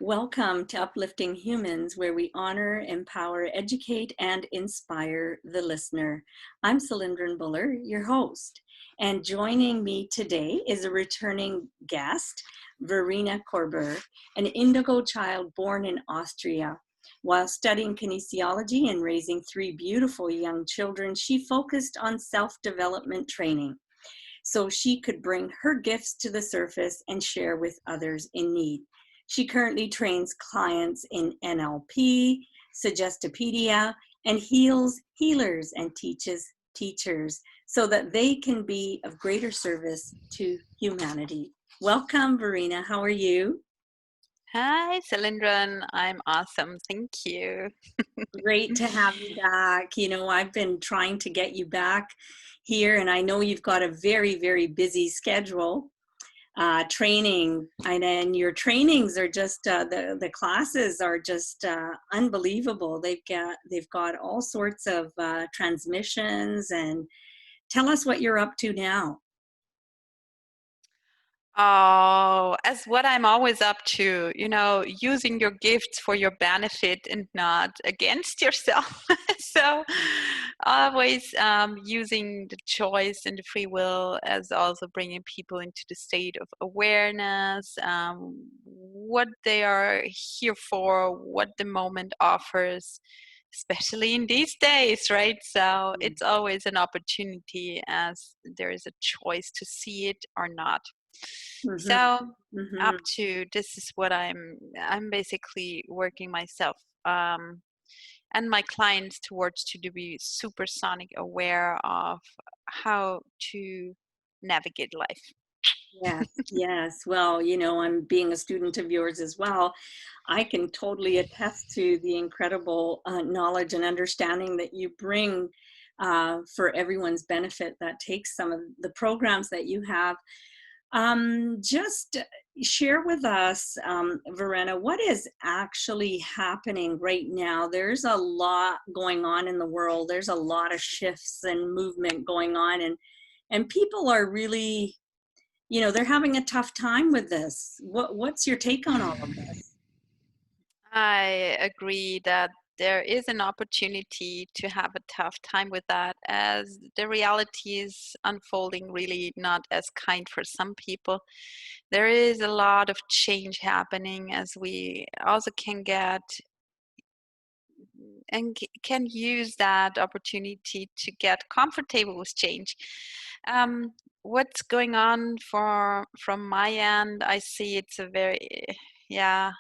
Welcome to Uplifting Humans, where we honor, empower, educate, and inspire the listener. I'm Cylindrin Buller, your host. And joining me today is a returning guest, Verena Koerber, an indigo child born in Austria. While studying kinesiology and raising three beautiful young children, she focused on self-development training so she could bring her gifts to the surface and share with others in need. She currently trains clients in NLP, Suggestopedia, and heals healers and teaches teachers so that they can be of greater service to humanity. Welcome, Verena. How are you? Hi, Cylindrin. I'm awesome. Thank you. Great to have you back. I've been trying to get you back here, and I know you've got a very, very busy schedule. Training, and then your trainings are just the classes are just unbelievable. They've got all sorts of transmissions. And tell us what you're up to now. Oh, as what I'm always up to, using your gifts for your benefit and not against yourself. So always using the choice and the free will as also bringing people into the state of awareness, what they are here for, what the moment offers, especially in these days, right? So it's always an opportunity as there is a choice to see it or not. Mm-hmm. So Mm-hmm. up to this is what I'm basically working myself and my clients towards to be supersonic aware of how to navigate life. Yes, yes. Well, I'm being a student of yours as well. I can totally attest to the incredible knowledge and understanding that you bring for everyone's benefit. That takes some of the programs that you have. Just share with us, Verena, what is actually happening right now? There's a lot going on in the world. There's a lot of shifts and movement going on, and people are really, they're having a tough time with this. What's your take on all of this? I agree that there is an opportunity to have a tough time with that as the reality is unfolding really not as kind for some people. There is a lot of change happening as we also can get and can use that opportunity to get comfortable with change. What's going on from my end, I see it's a very, yeah,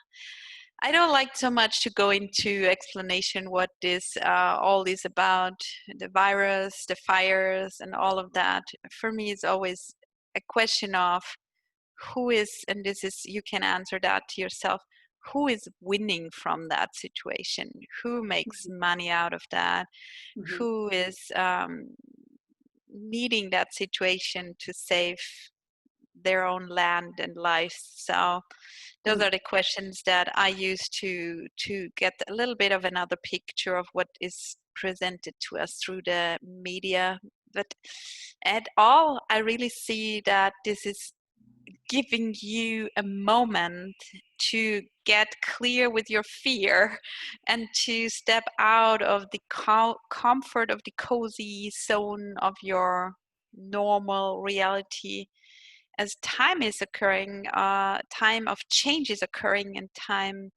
I don't like so much to go into explanation what this all is about, the virus, the fires, and all of that. For me, it's always a question of who is, and this is, you can answer that to yourself, who is winning from that situation? Who makes money out of that? Mm-hmm. Who is needing that situation to save their own land and life? So those are the questions that I use to get a little bit of another picture of what is presented to us through the media. But at all, I really see that this is giving you a moment to get clear with your fear and to step out of the comfort of the cozy zone of your normal reality as time is occurring, time of change is occurring, and time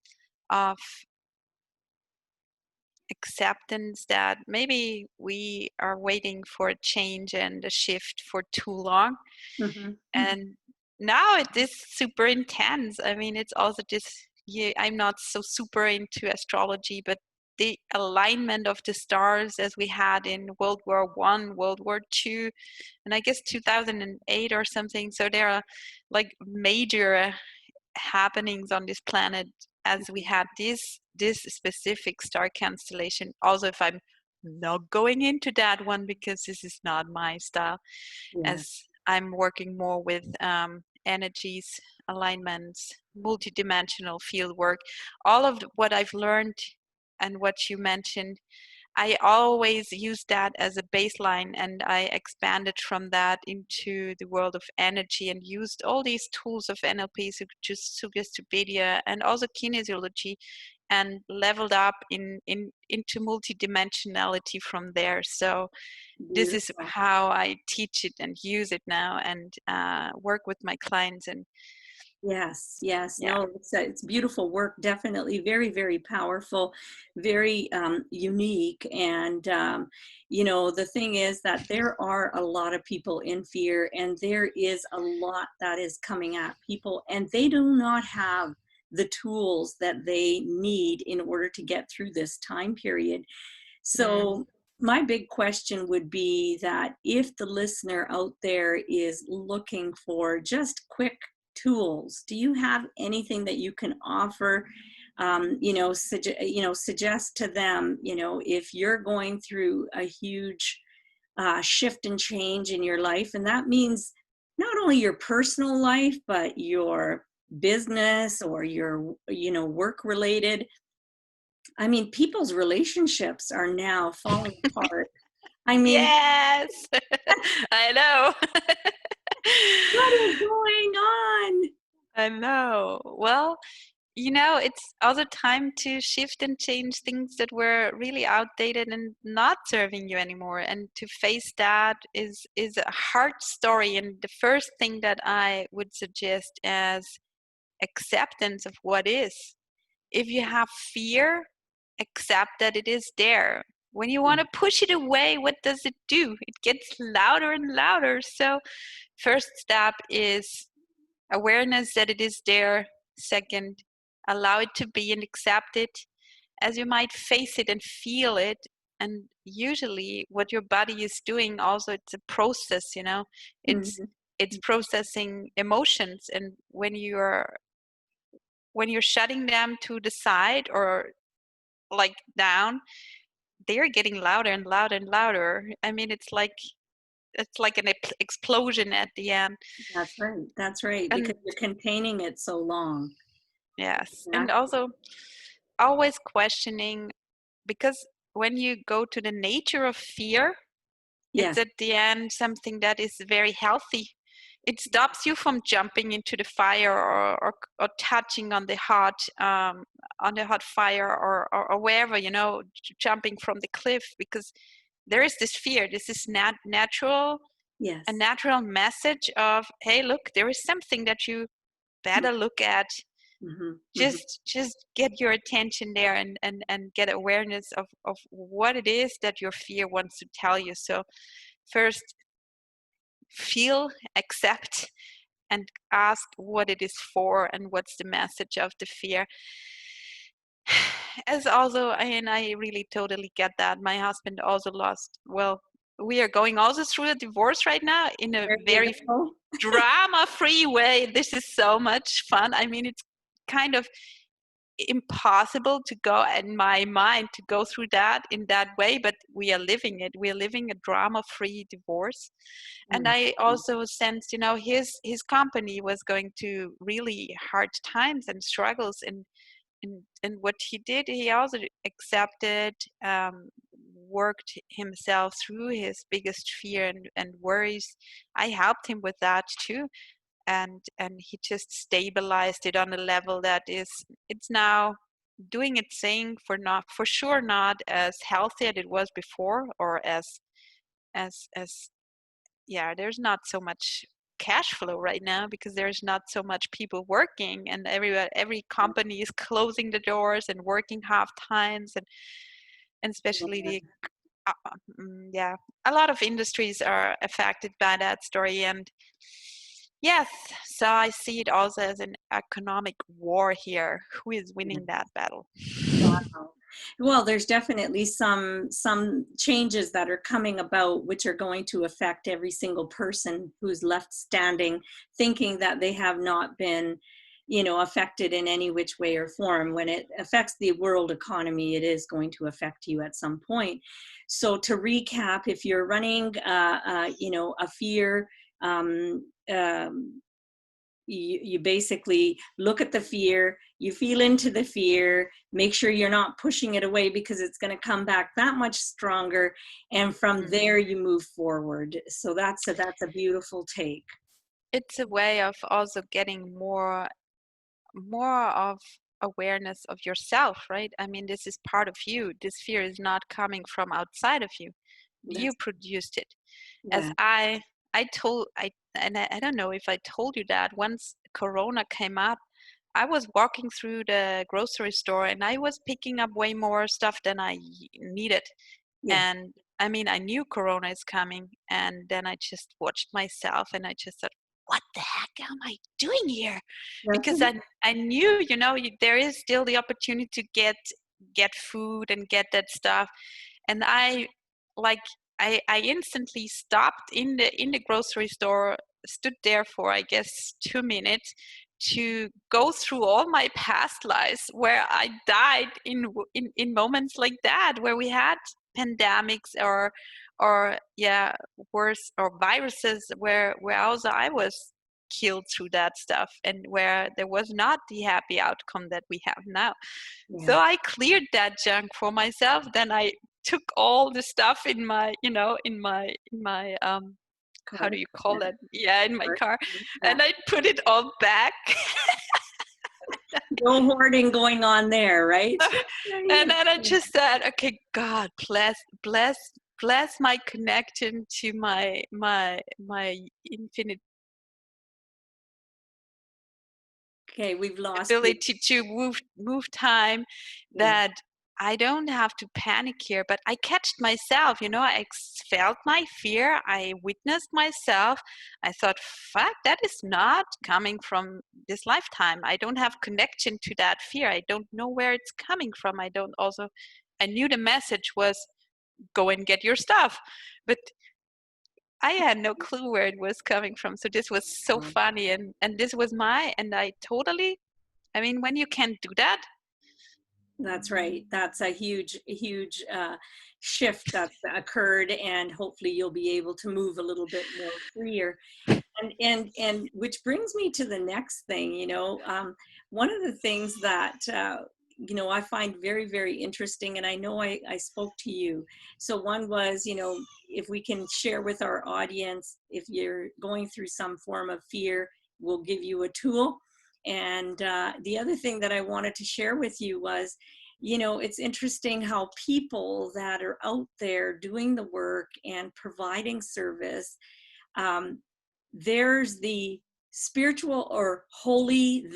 of acceptance that maybe we are waiting for a change and a shift for too long. Mm-hmm. And now it is super intense. I mean, it's also this, yeah, I'm not so super into astrology, but the alignment of the stars as we had in World War One, World War Two, and I guess 2008 or something. So there are like major happenings on this planet as we had this specific star constellation. Also, if I'm not going into that one because this is not my style, Yeah. as I'm working more with energies, alignments, multidimensional field work, all of what I've learned and what you mentioned, I always use that as a baseline, and I expanded from that into the world of energy and used all these tools of NLP, so just Suggestopedia and also kinesiology, and leveled up into multidimensionality from there. So this is Beautiful. how I teach it and use it now, and work with my clients. And Yes, yes. yeah. No, it's beautiful work. Definitely very, very powerful, very unique. And, the thing is that there are a lot of people in fear, and there is a lot that is coming at people, and they do not have the tools that they need in order to get through this time period. Mm. So, my big question would be that if the listener out there is looking for just quick tools, do you have anything that you can offer? Suggest to them, if you're going through a huge shift and change in your life, and that means not only your personal life, but your business or your, work related. I mean, people's relationships are now falling apart. I mean, Yes, I know. what is going on? I know. Well, it's also time to shift and change things that were really outdated and not serving you anymore. And to face that is a hard story. And the first thing that I would suggest is acceptance of what is. If you have fear, accept that it is there. When you want to push it away, what does it do? It gets louder and louder. So, first step is awareness that it is there. Second, allow it to be and accept it as you might face it and feel it. And usually, what your body is doing also, it's a process. It's Mhm. it's processing emotions, and when you're shutting them to the side or like down, they're getting louder and louder and louder. I mean, it's like an explosion at the end. That's right. That's right. And Because you're containing it so long. yes, and Exactly. also always questioning, because when you go to the nature of fear, it's Yes. at the end something that is very healthy. It stops you from jumping into the fire, or touching on the hot fire, or wherever, jumping from the cliff, because there is this fear. This is natural, a Yes. natural message of, hey, look, there is something that you better look at. Mm-hmm. Hmm. Just get your attention there, and get awareness of what it is that your fear wants to tell you. So first, feel, accept, and ask what it is for and what's the message of the fear. As also, and I really totally get that. My husband also lost, well, we are going also through a divorce right now in a There you very go. drama-free way. This is so much fun. I mean, it's kind of impossible to go in my mind to go through that in that way, but we are living it. We are living a drama-free divorce. And Mm. I also sensed, his company was going to really hard times and struggles. And what he did, he also accepted, worked himself through his biggest fear and worries. I helped him with that too, and he just stabilized it on a level that it's now doing its thing, for sure not as healthy as it was before, or as yeah, there's not so much cash flow right now, because there's not so much people working, and every company is closing the doors and working half times, and especially yeah, a lot of industries are affected by that story. And yes, so I see it also as an economic war here. Who is Yeah. winning that battle? Wow. Well, there's definitely some changes that are coming about, which are going to affect every single person who's left standing, thinking that they have not been, affected in any which way or form. When it affects the world economy, it is going to affect you at some point. So to recap, if you're running, a fear, um, you basically look at the fear, you feel into the fear, make sure you're not pushing it away because it's going to come back that much stronger. And from there you move forward. So that's a beautiful take. It's a way of also getting more of awareness of yourself, right? I mean, this is part of you. This fear is not coming from outside of you. You That's, produced it. As yeah. I told I don't know if I told you that once Corona came up, I was walking through the grocery store and I was picking up way more stuff than I needed. Yes. And I mean, I knew Corona is coming, and then I just watched myself and I just thought, what the heck am I doing here? That's Because I knew, there is still the opportunity to get food and get that stuff. And like I instantly stopped in the grocery store, stood there for I guess 2 minutes to go through all my past lives where I died in moments like that, where we had pandemics or yeah, worse, or viruses where also I was killed through that stuff, and where there was not the happy outcome that we have now. So yeah. I cleared that junk for myself. Then I took all the stuff in my how Car. do you call that? Yeah, in my Car. car, Yeah. and I put it all back. No hoarding going on there, right? And Right. then I just said, okay, God bless my connection to my infinite Okay, we've lost you. ability to move time, Yeah. that I don't have to panic here, but I catched myself, I felt my fear, I witnessed myself. I thought, fuck, that is not coming from this lifetime. I don't have connection to that fear. I don't know where it's coming from. I knew the message was go and get your stuff, but I had no clue where it was coming from. So this was so funny, and this was and I totally, I mean, when you can do that. That's right. That's a huge shift that's occurred, and hopefully you'll be able to move a little bit more freer. And which brings me to the next thing. One of the things that I find very, very interesting, and I know I spoke to you. So one was, if we can share with our audience, if you're going through some form of fear, we'll give you a tool. And the other thing that I wanted to share with you was, it's interesting how people that are out there doing the work and providing service, um, there's the spiritual or holy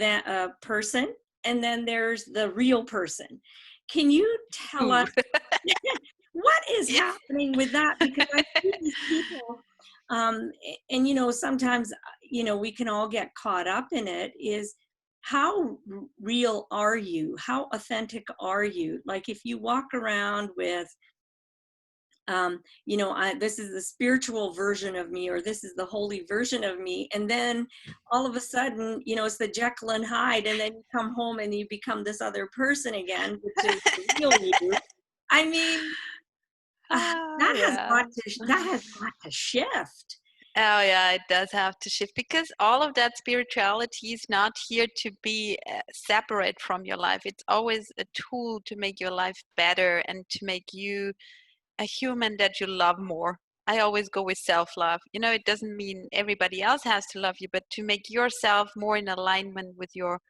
person, and then there's the real person. Can you tell Ooh. us what is Yeah. happening with that? Because I see these people, and sometimes we can all get caught up in it. Is how real are you? How authentic are you? Like if you walk around with this is the spiritual version of me, or this is the holy version of me. And then all of a sudden, it's the Jekyll and Hyde. And then you come home and you become this other person again, which is the real you. I mean, Oh, yeah. that has got to shift. Oh, yeah, it does have to shift, because all of that spirituality is not here to be separate from your life. It's always a tool to make your life better and to make you a human that you love more. I always go with self-love. It doesn't mean everybody else has to love you, but to make yourself more in alignment with your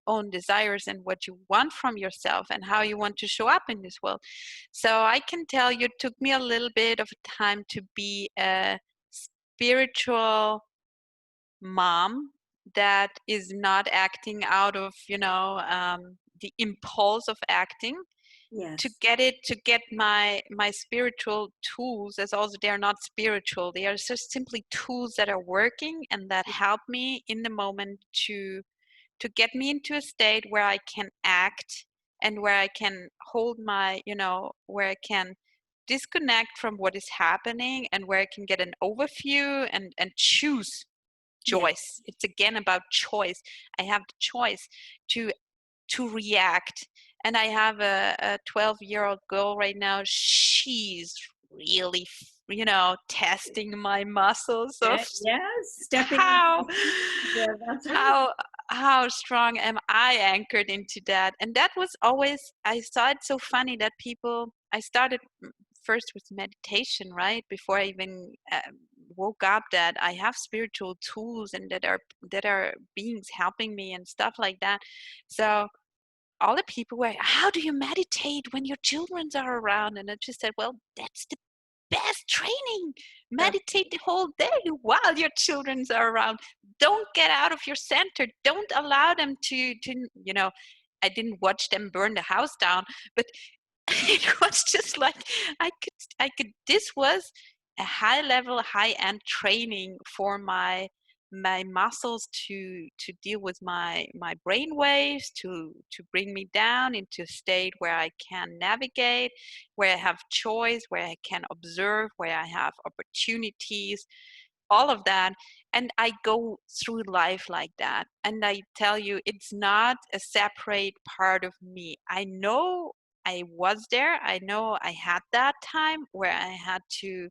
own desires and what you want from yourself and how you want to show up in this world. So I can tell you, it took me a little bit of time to be a spiritual mom that is not acting out of, the impulse of acting, to Yes. get my spiritual tools, as also they are not spiritual, they are just simply tools that are working and that help me in the moment to get me into a state where I can act, and where I can hold where I can disconnect from what is happening, and where I can get an overview and choose Yes. choice. It's again about choice. I have the choice to react. And I have a 12-year-old girl right now. She's really testing my muscles of Yeah, yes, stepping into how the sea. Yeah, that's right. how how strong am I anchored into that. And that was always, I saw it so funny that people, I started first with meditation, right, before I even woke up, that I have spiritual tools and that are beings helping me and stuff like that. So all the people were, how do you meditate when your children are around? And I just said, well, that's the best training. That's Meditate the whole day while your children are around. Don't get out of your center. Don't allow them to. I didn't watch them burn the house down, but it was just like I could. This was a high level, high end training for my muscles to deal with my brain waves, to bring me down into a state where I can navigate, where I have choice, where I can observe, where I have opportunities, all of that. And I go through life like that, and I tell you, it's not a separate part of me. I know I was there. I know I had that time where I had to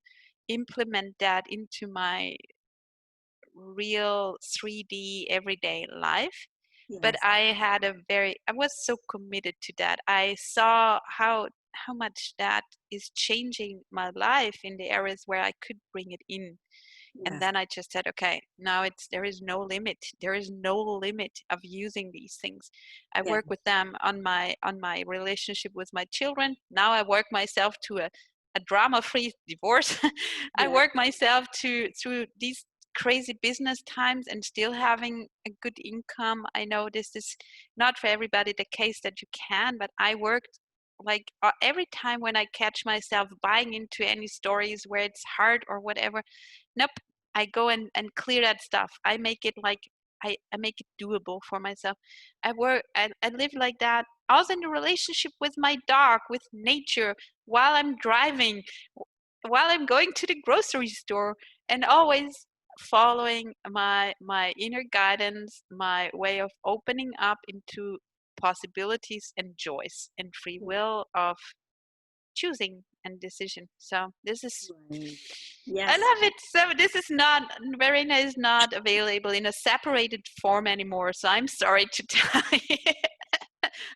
implement that into my real 3D everyday life. But yes, I was so committed to that. I saw how much that is changing my life in the areas where I could bring it in. And yes, then I just said, okay, now there is no limit. There is no limit of using these things. I yes, work with them on my relationship with my children. Now I work myself to a drama-free divorce. I yes, work myself through these crazy business times and still having a good income. I know this is not for everybody the case that you can, but I worked like every time when I catch myself buying into any stories where it's hard or whatever. Nope. I go and clear that stuff. I make it like I make it doable for myself. I live like that. Also in the relationship with my dog, with nature, while I'm driving, while I'm going to the grocery store, and always following my inner guidance, my way of opening up into possibilities and joys and free yes, will of choosing and decision. So this is, right. I Yes, love it. So this is not, Verena is not available in a separated form anymore. So I'm sorry to tell you.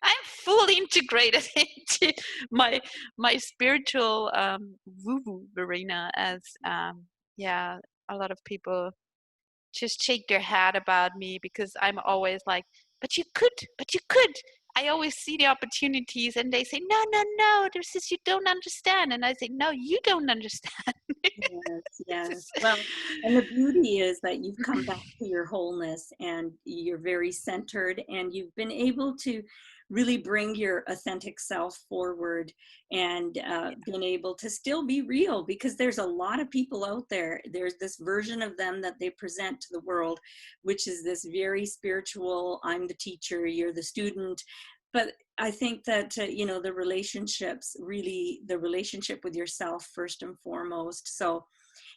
I'm fully integrated into my my spiritual woo-woo, Verena, as yeah, a lot of people just shake their head about me because I'm always like, but you could. I always see the opportunities and they say, no, no, no, this is, you don't understand. And I say, no, you don't understand. yes, This yes. is, Well, and the beauty is that you've come back to your wholeness and you're very centered and you've been able to really bring your authentic self forward and been able to still be real because there's a lot of people out there. There's this version of them that they present to the world, which is this very spiritual, I'm the teacher, you're the student. But I think that, the relationships, really the relationship with yourself first and foremost. So,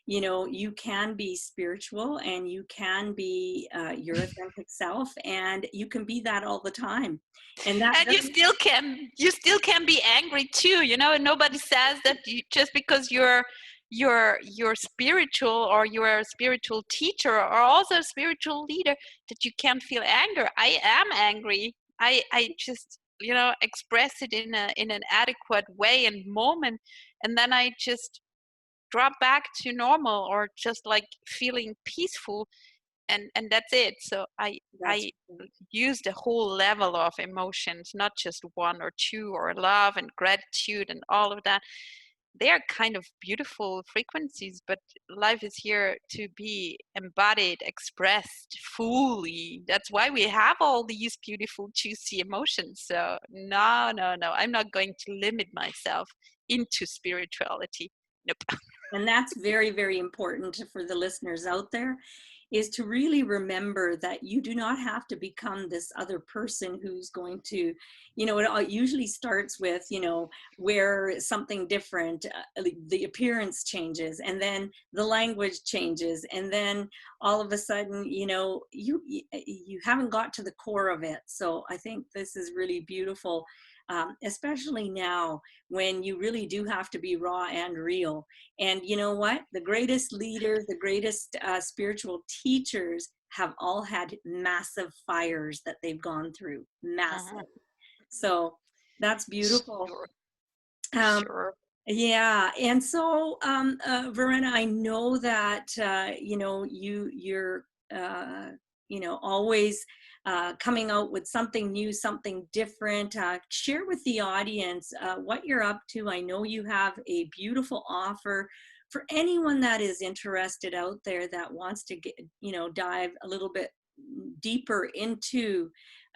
you can be spiritual and you can be your authentic self and you can be that all the time. And that and doesn't, you still can be angry too, and nobody says that just because you're spiritual or you're a spiritual teacher or also a spiritual leader that you can't feel anger. I am angry. I just express it in an adequate way and moment, and then I just drop back to normal or just like feeling peaceful, and that's it. So that's I use the whole level of emotions, not just one or two, or love and gratitude and all of that. They are kind of beautiful frequencies, but life is here to be embodied, expressed fully. That's why we have all these beautiful juicy emotions. So no, no, no, I'm not going to limit myself into spirituality. Nope. and that's very, very important for the listeners out there, is to really remember that you do not have to become this other person who's going to, it usually starts with, wear something different, the appearance changes, and then the language changes, and then all of a sudden, you haven't got to the core of it. So I think this is really beautiful especially now when you really do have to be raw and real. And you know what? The greatest leaders, the greatest spiritual teachers have all had massive fires that they've gone through, Uh-huh. massive. So that's beautiful. Sure. Um, Sure. yeah, and so Verena, I know that you're always coming out with something new, something different. Share with the audience what you're up to. I know you have a beautiful offer for anyone that is interested out there that wants to get dive a little bit deeper into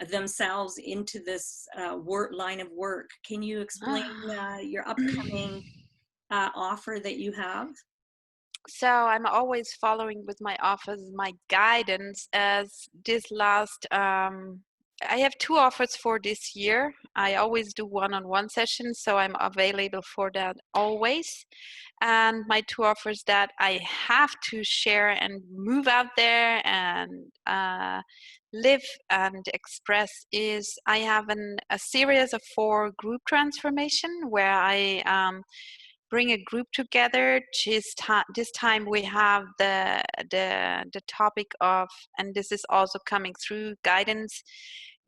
themselves, into this work line of work. Can you explain your upcoming offer that you have? So I'm always following with my offers, my guidance as this last I have two offers for this year. I always do one-on-one sessions, so I'm available for that always. And my two offers that I have to share and move out there and live and express is I have a series of 4 group transformation where I bring a group together. This time we have the topic of, and this is also coming through guidance.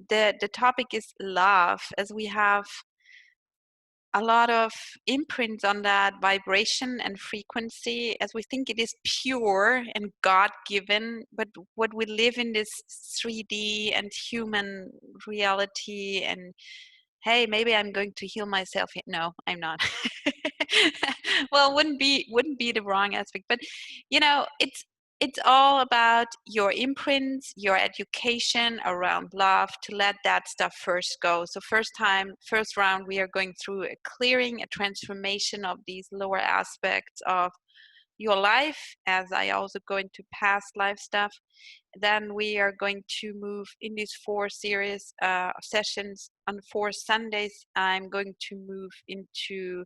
The topic is love, as we have a lot of imprints on that vibration and frequency, as we think it is pure and God-given, but what we live in this 3D and human reality, and hey, maybe I'm going to heal myself. No, I'm not. Well, wouldn't be the wrong aspect, but it's all about your imprints, your education around love, to let that stuff first go. So first round, we are going through a clearing, a transformation of these lower aspects of your life, as I also go into past life stuff. Then we are going to move in these 4 series sessions on 4 Sundays. I'm going to move into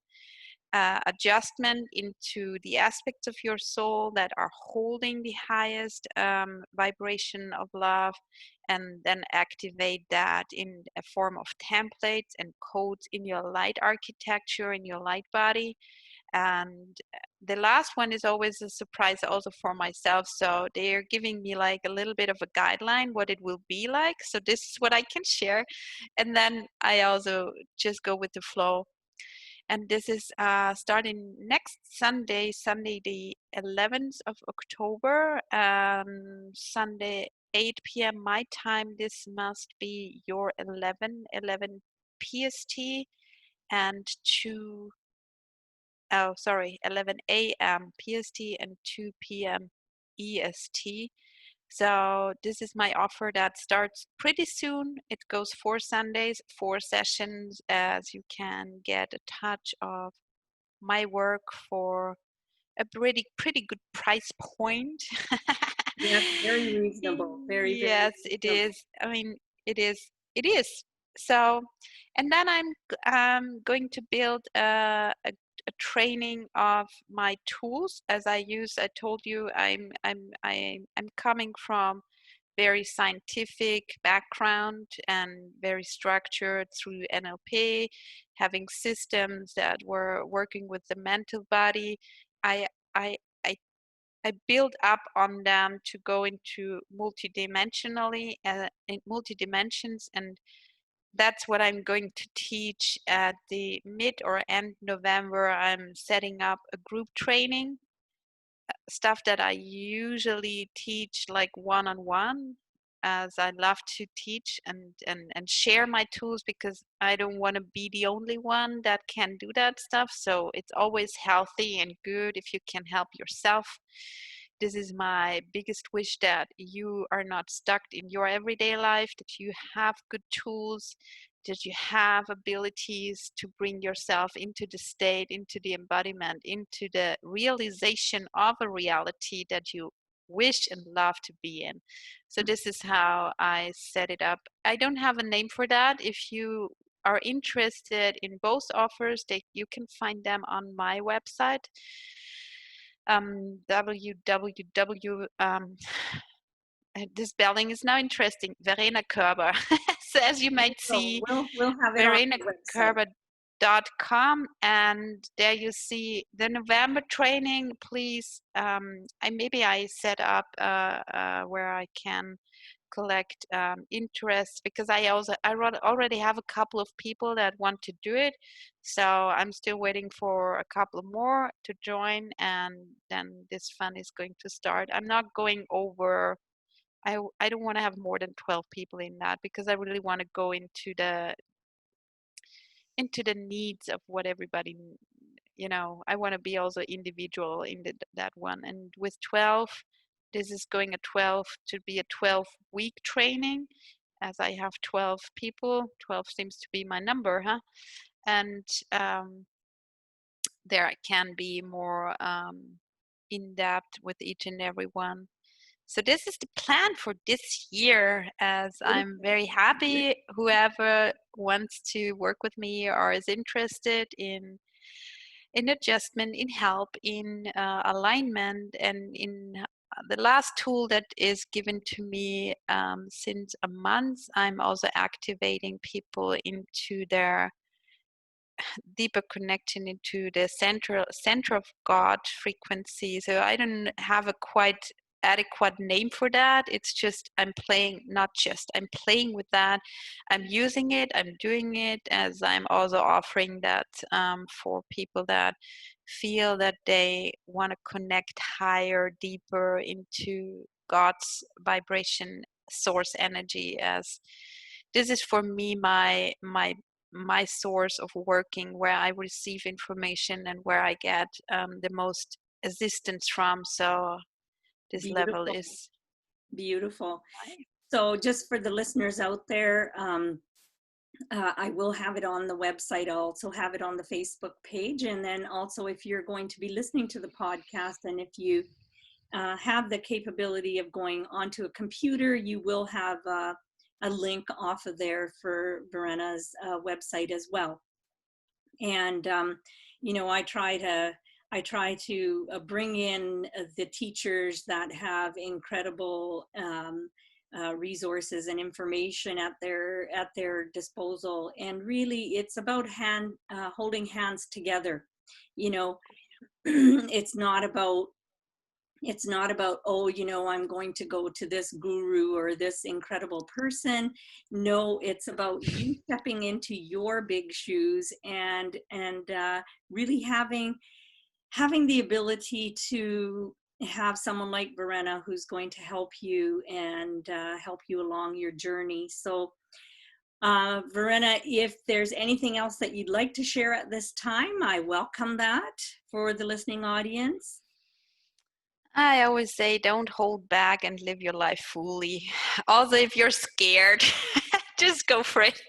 adjustment into the aspects of your soul that are holding the highest vibration of love, and then activate that in a form of templates and codes in your light architecture, in your light body. And the last one is always a surprise also for myself, so they're giving me like a little bit of a guideline what it will be like, so this is what I can share, and then I also just go with the flow. And this is starting next Sunday, the 11th of October, Sunday 8 p.m. my time. This must be your 11 PST, and 11 a.m. PST and 2 p.m. EST. So this is my offer that starts pretty soon. It goes 4 Sundays, 4 sessions, as you can get a touch of my work for a pretty good price point. Yes, very reasonable. Very, very Yes, it reasonable. is. I mean, it is. So, and then I'm going to build a training of my tools, as I told you, I'm coming from very scientific background and very structured through NLP, having systems that were working with the mental body. I I I I build up on them to go into multidimensionally, in multi-dimensions, and that's what I'm going to teach at the mid or end November. I'm setting up a group training, stuff that I usually teach like one-on-one, as I love to teach and share my tools, because I don't want to be the only one that can do that stuff. So it's always healthy and good if you can help yourself. This is my biggest wish, that you are not stuck in your everyday life, that you have good tools, that you have abilities to bring yourself into the state, into the embodiment, into the realization of a reality that you wish and love to be in. So this is how I set it up. I don't have a name for that. If you are interested in both offers, you can find them on my website, www. This spelling is now interesting. Verena Koerber. So as you might So see, we'll have it on the website. verenakoerber.com, and there you see the November training. Please, I set up where I can collect interest, because I already have a couple of people that want to do it, so I'm still waiting for a couple more to join, and then this fun is going to start. I'm not going over. I don't want to have more than 12 people in that, because I really want to go into the needs of what everybody, I want to be also individual in that one. And with 12, this is going to be a 12-week training, as I have 12 people. 12 seems to be my number, huh? And there I can be more in depth with each and every one. So this is the plan for this year, as I'm very happy whoever wants to work with me or is interested in adjustment, in help, in alignment, and in the last tool that is given to me since a month. I'm also activating people into their deeper connection into the center of God frequency. So I don't have a quite adequate name for that. It's just I'm playing with that. I'm using it, I'm doing it, as I'm also offering that for people that feel that they want to connect higher, deeper into God's vibration, source energy. As this is for me my source of working, where I receive information and where I get the most assistance from. So this level Beautiful. is Beautiful. So just for the listeners out there, I will have it on the website. I'll also have it on the Facebook page. And then also, if you're going to be listening to the podcast, and if you have the capability of going onto a computer, you will have a link off of there for Verena's website as well. And I try to bring in the teachers that have incredible resources and information at their disposal. And really, it's about holding hands together. It's not about, oh, I'm going to go to this guru or this incredible person. No, it's about you stepping into your big shoes and really having the ability to have someone like Verena who's going to help you and help you along your journey. So Verena, if there's anything else that you'd like to share at this time, I welcome that for the listening audience. I always say, don't hold back and live your life fully. Also, if you're scared, just go for it.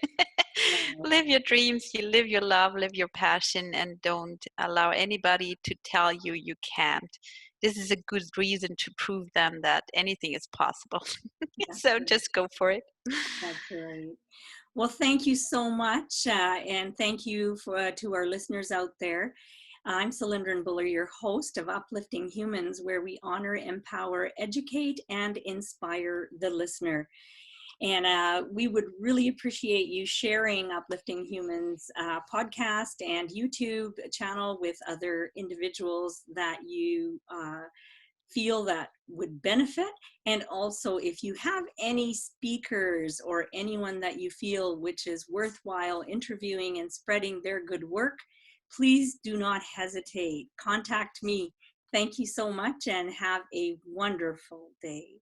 Live your dreams, you live your love, live your passion, and don't allow anybody to tell you you can't. This is a good reason to prove them that anything is possible. So just go for it. That's right. Well, thank you so much, and thank you to our listeners out there. I'm Cylindrin Buller, your host of Uplifting Humans, where we honor, empower, educate, and inspire the listener. And we would really appreciate you sharing Uplifting Humans podcast and YouTube channel with other individuals that you feel that would benefit. And also, if you have any speakers or anyone that you feel which is worthwhile interviewing and spreading their good work, please do not hesitate. Contact me. Thank you so much and have a wonderful day.